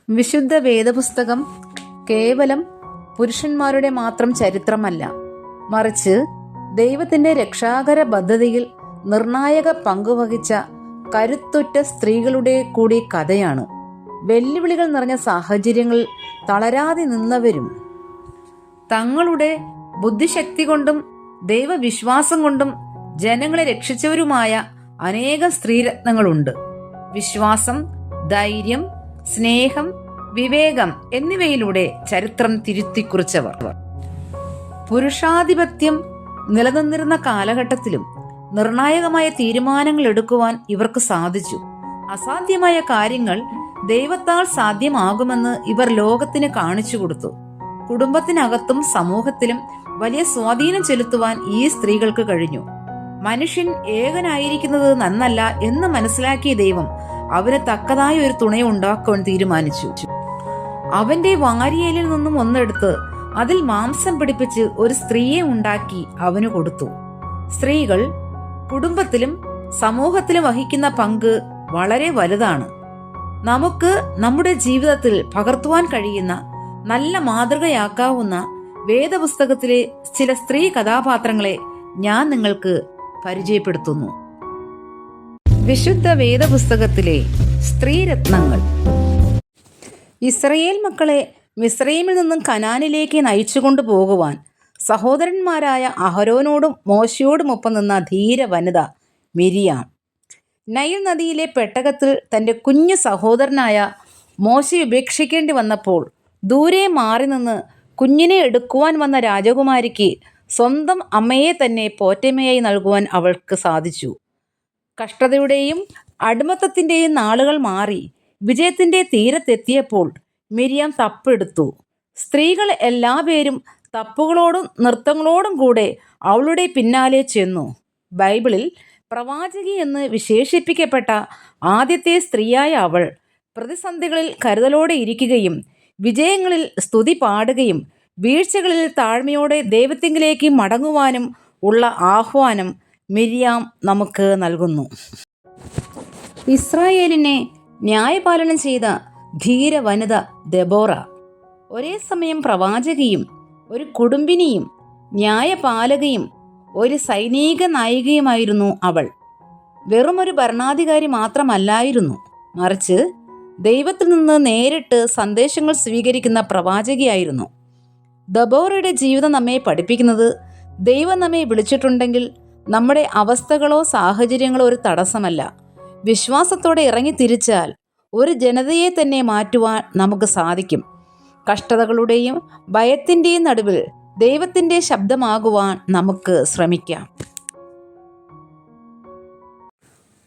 വിശുദ്ധ വേദപുസ്തകം കേവലം പുരുഷന്മാരുടെ മാത്രം ചരിത്രമല്ല, മറിച്ച് ദൈവത്തിന്റെ രക്ഷാകര പദ്ധതിയിൽ നിർണായക പങ്കുവഹിച്ച കരുത്തുറ്റ സ്ത്രീകളുടെ കൂടി കഥയാണ്. വെല്ലുവിളികൾ നിറഞ്ഞ സാഹചര്യങ്ങളിൽ തളരാതെ നിന്നവരും തങ്ങളുടെ ബുദ്ധിശക്തി കൊണ്ടും ദൈവവിശ്വാസം കൊണ്ടും ജനങ്ങളെ രക്ഷിച്ചവരുമായ അനേകം സ്ത്രീരത്നങ്ങളുണ്ട്. വിശ്വാസം, ധൈര്യം, സ്നേഹം, വിവേകം എന്നിവയിലൂടെ ചരിത്രം തിരുത്തിക്കുറിച്ചവർ. പുരുഷാധിപത്യം നിലനിന്നിരുന്ന കാലഘട്ടത്തിലും നിർണായകമായ തീരുമാനങ്ങൾ എടുക്കുവാൻ ഇവർക്ക് സാധിച്ചു. അസാധ്യമായ കാര്യങ്ങൾ ദൈവത്താൽ സാധ്യമാകുമെന്ന് ഇവർ ലോകത്തിന് കാണിച്ചു കൊടുത്തു. കുടുംബത്തിനകത്തും സമൂഹത്തിലും വലിയ സ്വാധീനം ചെലുത്തുവാൻ ഈ സ്ത്രീകൾക്ക് കഴിഞ്ഞു. മനുഷ്യൻ ഏകനായിരിക്കുന്നത് നന്നല്ല എന്ന് മനസ്സിലാക്കിയ ദൈവം അവന് തക്കതായ ഒരു തുണയെ ഉണ്ടാക്കുവാൻ തീരുമാനിച്ചു. അവന്റെ വാരിയേലിൽ നിന്നും ഒന്നെടുത്ത് അതിൽ മാംസം പിടിപ്പിച്ച് ഒരു സ്ത്രീയെ ഉണ്ടാക്കി അവന് കൊടുത്തു. സ്ത്രീകൾ കുടുംബത്തിലും സമൂഹത്തിലും വഹിക്കുന്ന പങ്ക് വളരെ വലുതാണ്. നമുക്ക് നമ്മുടെ ജീവിതത്തിൽ പകർത്തുവാൻ കഴിയുന്ന നല്ല മാതൃകയാക്കാവുന്ന വേദപുസ്തകത്തിലെ ചില സ്ത്രീ കഥാപാത്രങ്ങളെ ഞാൻ നിങ്ങൾക്ക് പരിചയപ്പെടുത്തുന്നു. വിശുദ്ധ വേദപുസ്തകത്തിലെ സ്ത്രീരത്നങ്ങൾ. ഇസ്രയേൽ മക്കളെ മിസ്രയീമിൽ നിന്നും കനാനിലേക്ക് നയിച്ചുകൊണ്ടു പോകുവാൻ സഹോദരന്മാരായ അഹരോനോടും മോശയോടുമൊപ്പം നിന്ന ധീര വനിത മിരിയാം. നൈൽ നദിയിലെ പെട്ടകത്തിൽ തൻ്റെ കുഞ്ഞു സഹോദരനായ മോശയെ ഉപേക്ഷിക്കേണ്ടി വന്നപ്പോൾ ദൂരെ മാറി നിന്ന് കുഞ്ഞിനെ എടുക്കുവാൻ വന്ന രാജകുമാരിക്ക് സ്വന്തം അമ്മയെ തന്നെ പോറ്റമ്മയായി നൽകുവാൻ അവൾക്ക് സാധിച്ചു. കഷ്ടതയുടെയും അടിമത്തത്തിൻ്റെയും നാളുകൾ മാറി വിജയത്തിൻ്റെ തീരത്തെത്തിയപ്പോൾ മിരിയാം തപ്പെടുത്തു. സ്ത്രീകൾ എല്ലാവരും തപ്പുകളോടും നൃത്തങ്ങളോടും കൂടെ അവളുടെ പിന്നാലെ ചെന്നു. ബൈബിളിൽ പ്രവാചകി എന്ന് വിശേഷിപ്പിക്കപ്പെട്ട ആദ്യത്തെ സ്ത്രീയായ അവൾ പ്രതിസന്ധികളിൽ കരുതലോടെ ഇരിക്കുകയും വിജയങ്ങളിൽ സ്തുതി പാടുകയും വീഴ്ചകളിൽ താഴ്മയോടെ ദൈവത്തിങ്കിലേക്ക് മടങ്ങുവാനും ഉള്ള ആഹ്വാനം മിരിയാം നമുക്ക് നൽകുന്നു. ഇസ്രായേലിനെ ന്യായപാലനം ചെയ്ത ധീര വനിത ദെബോറ. ഒരേ സമയം പ്രവാചകിയും ഒരു കുടുംബിനിയും ന്യായപാലകയും ഒരു സൈനിക നായികയുമായിരുന്നു അവൾ. വെറുമൊരു ഭരണാധികാരി മാത്രമല്ലായിരുന്നു, മറിച്ച് ദൈവത്തിൽ നിന്ന് നേരിട്ട് സന്ദേശങ്ങൾ സ്വീകരിക്കുന്ന പ്രവാചകിയായിരുന്നു. ദബോറയുടെ ജീവിതം നമ്മെ പഠിപ്പിക്കുന്നത് ദൈവം നമ്മെ വിളിച്ചിട്ടുണ്ടെങ്കിൽ നമ്മുടെ അവസ്ഥകളോ സാഹചര്യങ്ങളോ ഒരു തടസ്സമല്ല. വിശ്വാസത്തോടെ ഇറങ്ങി തിരിച്ചാൽ ഒരു ജനതയെ തന്നെ മാറ്റുവാൻ നമുക്ക് സാധിക്കും. കഷ്ടതകളുടെയും ഭയത്തിൻ്റെയും നടുവിൽ ദൈവത്തിൻ്റെ ശബ്ദമാകുവാൻ നമുക്ക്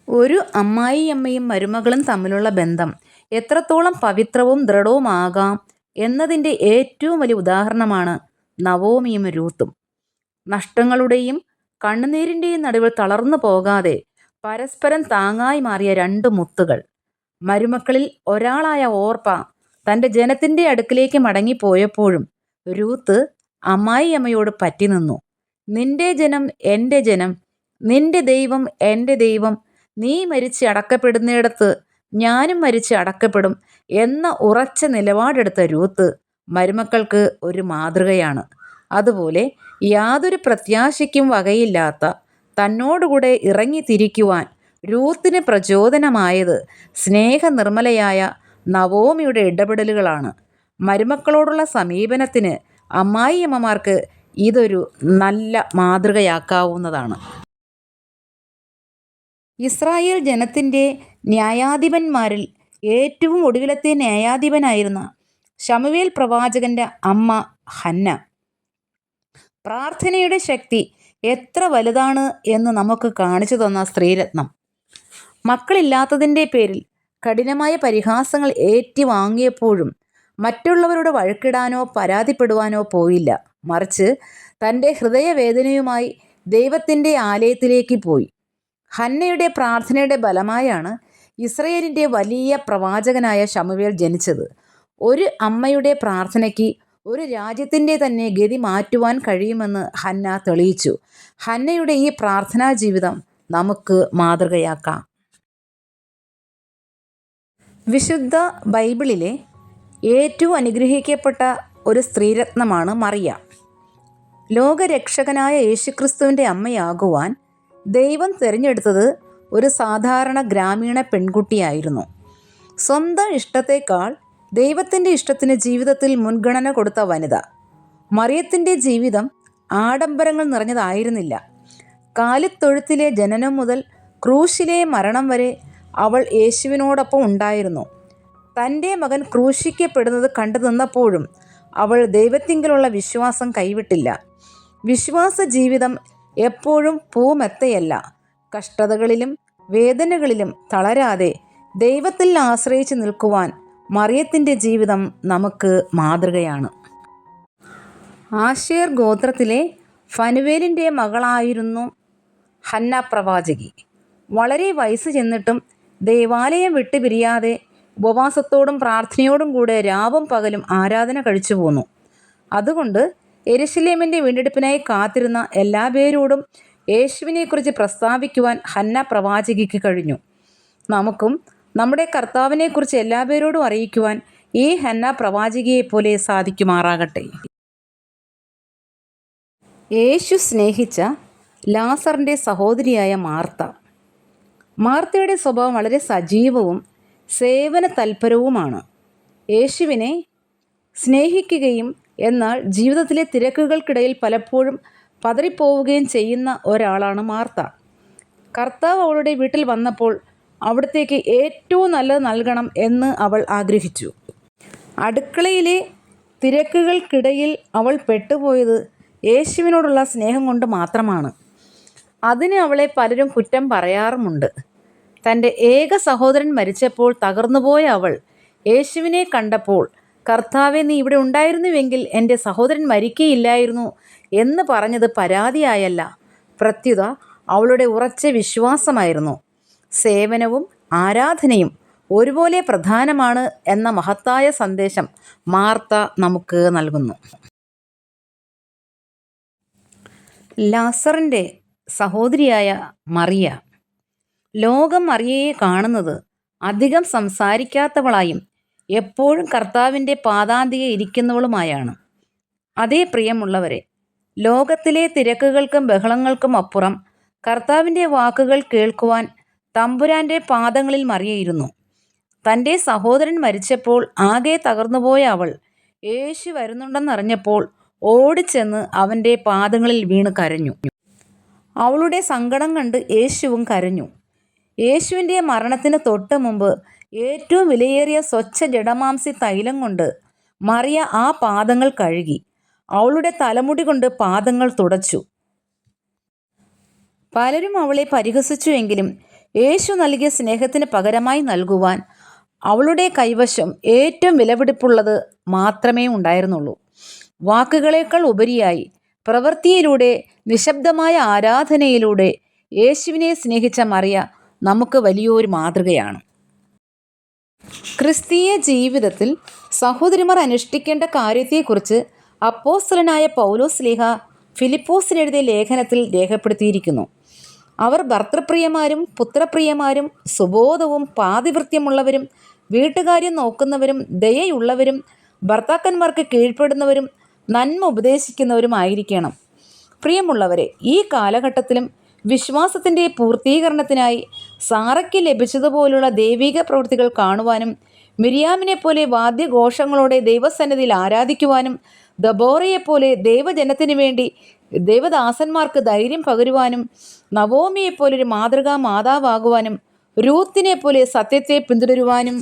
ഒരു അമ്മായിയമ്മയും മരുമകളും തമ്മിലുള്ള ബന്ധം എത്രത്തോളം പവിത്രവും ദൃഢവുമാകാം എന്നതിൻ്റെ ഏറ്റവും വലിയ ഉദാഹരണമാണ് നവോമിയും രൂത്തും. നഷ്ടങ്ങളുടെയും കണ്ണുനീരിൻ്റെയും നടുവിൽ തളർന്നു പോകാതെ പരസ്പരം താങ്ങായി മാറിയ രണ്ട് മുത്തുകൾ. മരുമക്കളിൽ ഒരാളായ ഓർപ്പ തൻ്റെ ജനത്തിൻ്റെ അടുക്കിലേക്ക് മടങ്ങിപ്പോയപ്പോഴും രൂത്ത് അമ്മായിയമ്മയോട് പറ്റി നിന്നു. നിന്റെ ജനം എൻ്റെ ജനം, നിന്റെ ദൈവം എൻ്റെ ദൈവം, നീ മരിച്ച് അടക്കപ്പെടുന്നിടത്ത് ഞാനും മരിച്ച് അടക്കപ്പെടും എന്ന ഉറച്ച നിലപാടെടുത്ത രൂത്ത് മരുമക്കൾക്ക് ഒരു മാതൃകയാണ്. അതുപോലെ യാതൊരു പ്രത്യാശയ്ക്കും വകയില്ലാത്ത തന്നോടുകൂടെ ഇറങ്ങിത്തിരിക്കുവാൻ രൂത്തിന് പ്രചോദനമായത് സ്നേഹനിർമ്മലയായ നവോമിയുടെ ഇടപെടലുകളാണ്. മരുമക്കളോടുള്ള സമീപനത്തിന് അമ്മായിയമ്മമാർക്ക് ഇതൊരു നല്ല മാതൃകയാക്കാവുന്നതാണ്. ഇസ്രായേൽ ജനത്തിൻ്റെ ന്യായാധിപന്മാരിൽ ഏറ്റവും ഒടുവിലത്തെ ന്യായാധിപനായിരുന്ന ശമൂവേൽ പ്രവാചകന്റെ അമ്മ ഹന്ന. പ്രാർത്ഥനയുടെ ശക്തി എത്ര വലുതാണ് എന്ന് നമുക്ക് കാണിച്ചു തന്ന സ്ത്രീരത്നം. മക്കളില്ലാത്തതിൻ്റെ പേരിൽ കഠിനമായ പരിഹാസങ്ങൾ ഏറ്റുവാങ്ങിയപ്പോഴും മറ്റുള്ളവരോട് വഴക്കിടാനോ പരാതിപ്പെടുവാനോ പോയില്ല. മറിച്ച് തൻ്റെ ഹൃദയവേദനയുമായി ദൈവത്തിൻ്റെ ആലയത്തിലേക്ക് പോയി. ഹന്നയുടെ പ്രാർത്ഥനയുടെ ബലമായാണ് ഇസ്രയേലിൻ്റെ വലിയ പ്രവാചകനായ ശമൂവേൽ ജനിച്ചത്. ഒരു അമ്മയുടെ പ്രാർത്ഥനയ്ക്ക് ഒരു രാജ്യത്തിൻ്റെ തന്നെ ഗതി മാറ്റുവാൻ കഴിയുമെന്ന് ഹന്ന തെളിയിച്ചു. ഹന്നയുടെ ഈ പ്രാർത്ഥനാ ജീവിതം നമുക്ക് മാതൃകയാക്കാം. വിശുദ്ധ ബൈബിളിലെ ഏറ്റവും അനുഗ്രഹിക്കപ്പെട്ട ഒരു സ്ത്രീരത്നമാണ് മറിയ. ലോകരക്ഷകനായ യേശുക്രിസ്തുവിൻ്റെ അമ്മയാകുവാൻ ദൈവം തിരഞ്ഞെടുത്തത് ഒരു സാധാരണ ഗ്രാമീണ പെൺകുട്ടിയായിരുന്നു. സ്വന്തം ഇഷ്ടത്തേക്കാൾ ദൈവത്തിൻ്റെ ഇഷ്ടത്തിന് ജീവിതത്തിൽ മുൻഗണന കൊടുത്ത വനിത. മറിയത്തിൻ്റെ ജീവിതം ആഡംബരങ്ങൾ നിറഞ്ഞതായിരുന്നില്ല. കാലിത്തൊഴുത്തിലെ ജനനം മുതൽ ക്രൂശിലെ മരണം വരെ അവൾ യേശുവിനോടൊപ്പം ഉണ്ടായിരുന്നു. തൻ്റെ മകൻ ക്രൂശിക്കപ്പെടുന്നത് കണ്ടു നിന്നപ്പോഴും അവൾ ദൈവത്തിങ്കലുള്ള വിശ്വാസം കൈവിട്ടില്ല. വിശ്വാസ ജീവിതം എപ്പോഴും പൂമെത്തയല്ല. കഷ്ടതകളിലും വേദനകളിലും തളരാതെ ദൈവത്തിൽ ആശ്രയിച്ച് നിൽക്കുവാൻ മറിയത്തിൻ്റെ ജീവിതം നമുക്ക് മാതൃകയാണ്. ആശേർ ഗോത്രത്തിലെ ഫനുവേലിൻ്റെ മകളായിരുന്നു ഹന്ന പ്രവാചകി. വളരെ വയസ്സ് ചെന്നിട്ടും ദേവാലയം വിട്ടുപിരിയാതെ ഉപവാസത്തോടും പ്രാർത്ഥനയോടും കൂടെ രാവും പകലും ആരാധന കഴിച്ചു പോന്നു. അതുകൊണ്ട് യെരുശലേമിൻ്റെ വീണ്ടെടുപ്പിനായി കാത്തിരുന്ന എല്ലാ പേരോടും യേശുവിനെക്കുറിച്ച് പ്രസ്താവിക്കുവാൻ ഹന്ന പ്രവാചകിക്ക് കഴിഞ്ഞു. നമുക്കും നമ്മുടെ കർത്താവിനെക്കുറിച്ച് എല്ലാ പേരോടും അറിയിക്കുവാൻ ഈ ഹന്ന പ്രവാചകിയെപ്പോലെ സാധിക്കുമാറാകട്ടെ. യേശു സ്നേഹിച്ച ലാസറിൻ്റെ സഹോദരിയായ മാർത്ത. മാർത്തയുടെ സ്വഭാവം വളരെ സജീവവും സേവന തൽപരവുമാണ്. യേശുവിനെ സ്നേഹിക്കുകയും എന്നാൽ ജീവിതത്തിലെ തിരക്കുകൾക്കിടയിൽ പലപ്പോഴും പതറിപ്പോവുകയും ചെയ്യുന്ന ഒരാളാണ് മാർത്ത. കർത്താവ് അവളുടെ വീട്ടിൽ വന്നപ്പോൾ അവിടത്തേക്ക് ഏറ്റവും നല്ലത് നൽകണം എന്ന് അവൾ ആഗ്രഹിച്ചു. അടുക്കളയിലെ തിരക്കുകൾക്കിടയിൽ അവൾ പെട്ടുപോയത് യേശുവിനോടുള്ള സ്നേഹം കൊണ്ട് മാത്രമാണ്. അതിന് അവളെ പലരും കുറ്റം പറയാറുമുണ്ട്. തൻ്റെ ഏക സഹോദരൻ മരിച്ചപ്പോൾ തകർന്നുപോയ അവൾ യേശുവിനെ കണ്ടപ്പോൾ, കർത്താവെ, നീ ഇവിടെ ഉണ്ടായിരുന്നുവെങ്കിൽ എൻ്റെ സഹോദരൻ മരിക്കുകയില്ലായിരുന്നു എന്ന് പറഞ്ഞത് പരാതിയായല്ല, പ്രത്യുത അവളുടെ ഉറച്ച വിശ്വാസമായിരുന്നു. സേവനവും ആരാധനയും ഒരുപോലെ പ്രധാനമാണ് എന്ന മഹത്തായ സന്ദേശം മാർത്ത നമുക്ക് നൽകുന്നു. ലാസറിൻ്റെ സഹോദരിയായ മറിയ. ലോകം മറിയയെ കാണുന്നത് അധികം സംസാരിക്കാത്തവളായും എപ്പോഴും കർത്താവിൻ്റെ പാദാന്തികെ ഇരിക്കുന്നവളുമായാണ്. അതേ പ്രിയമുള്ളവരെ, ലോകത്തിലെ തിരക്കുകൾക്കും ബഹളങ്ങൾക്കും അപ്പുറം കർത്താവിൻ്റെ വാക്കുകൾ കേൾക്കുവാൻ തമ്പുരാൻ്റെ പാദങ്ങളിൽ മറിയയിരുന്നു. തൻ്റെ സഹോദരൻ മരിച്ചപ്പോൾ ആകെ തകർന്നുപോയ അവൾ യേശു വരുന്നുണ്ടെന്നറിഞ്ഞപ്പോൾ ഓടിച്ചെന്ന് അവൻ്റെ പാദങ്ങളിൽ വീണ് കരഞ്ഞു. അവളുടെ സങ്കടം കണ്ട് യേശുവും കരഞ്ഞു. യേശുവിൻ്റെ മരണത്തിന് തൊട്ട് മുമ്പ് ഏറ്റവും വിലയേറിയ സ്വച്ഛ ജഡമാംസി തൈലം കൊണ്ട് മറിയ ആ പാദങ്ങൾ കഴുകി. അവളുടെ തലമുടി കൊണ്ട് പാദങ്ങൾ തുടച്ചു. പലരും അവളെ പരിഹസിച്ചുവെങ്കിലും യേശു നൽകിയ സ്നേഹത്തിന് പകരമായി നൽകുവാൻ അവളുടെ കൈവശം ഏറ്റവും വിലപിടിപ്പുള്ളത് മാത്രമേ ഉണ്ടായിരുന്നുള്ളൂ. വാക്കുകളേക്കാൾ ഉപരിയായി പ്രവൃത്തിയിലൂടെ, നിശബ്ദമായ ആരാധനയിലൂടെ യേശുവിനെ സ്നേഹിച്ച മറിയ നമുക്ക് വലിയൊരു മാതൃകയാണ്. ക്രിസ്തീയ ജീവിതത്തിൽ സഹോദരിമാർ അനുഷ്ഠിക്കേണ്ട കാര്യത്തെക്കുറിച്ച് അപ്പോസ്തലനായ പൗലോസ് ശ്ലീഹ ഫിലിപ്പോസിനെഴുതിയ ലേഖനത്തിൽ രേഖപ്പെടുത്തിയിരിക്കുന്നു. അവർ ഭർതൃപ്രിയമാരും പുത്രപ്രിയമാരും സുബോധവും പാതിവൃത്യമുള്ളവരും വീട്ടുകാര്യം നോക്കുന്നവരും ദയയുള്ളവരും ഭർത്താക്കന്മാർക്ക് കീഴ്പ്പെടുന്നവരും നന്മ ഉപദേശിക്കുന്നവരുമായിരിക്കണം. പ്രിയമുള്ളവരെ, ഈ കാലഘട്ടത്തിലും വിശ്വാസത്തിൻ്റെ പൂർത്തീകരണത്തിനായി സാറയ്ക്ക് ലഭിച്ചതുപോലുള്ള ദൈവിക പ്രവൃത്തികൾ കാണുവാനും മിരിയാമിനെപ്പോലെ വാദ്യഘോഷങ്ങളോടെ ദൈവസന്നിധിയിൽ ആരാധിക്കുവാനും ദബോറയെപ്പോലെ ദൈവജനത്തിന് വേണ്ടി ദൈവദാസന്മാർക്ക് ധൈര്യം പകരുവാനും നവോമിയെപ്പോലൊരു മാതൃകാ മാതാവാകുവാനും രൂത്തിനെപ്പോലെ സത്യത്തെ പിന്തുടരുവാനും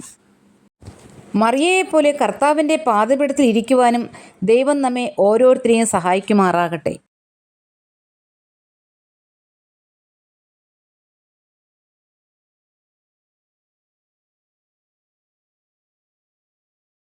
മറിയയെപ്പോലെ കർത്താവിൻ്റെ പാദപീഠത്തിൽ ഇരിക്കുവാനും ദൈവം നമ്മെ ഓരോരുത്തരെയും സഹായിക്കുമാറാകട്ടെ.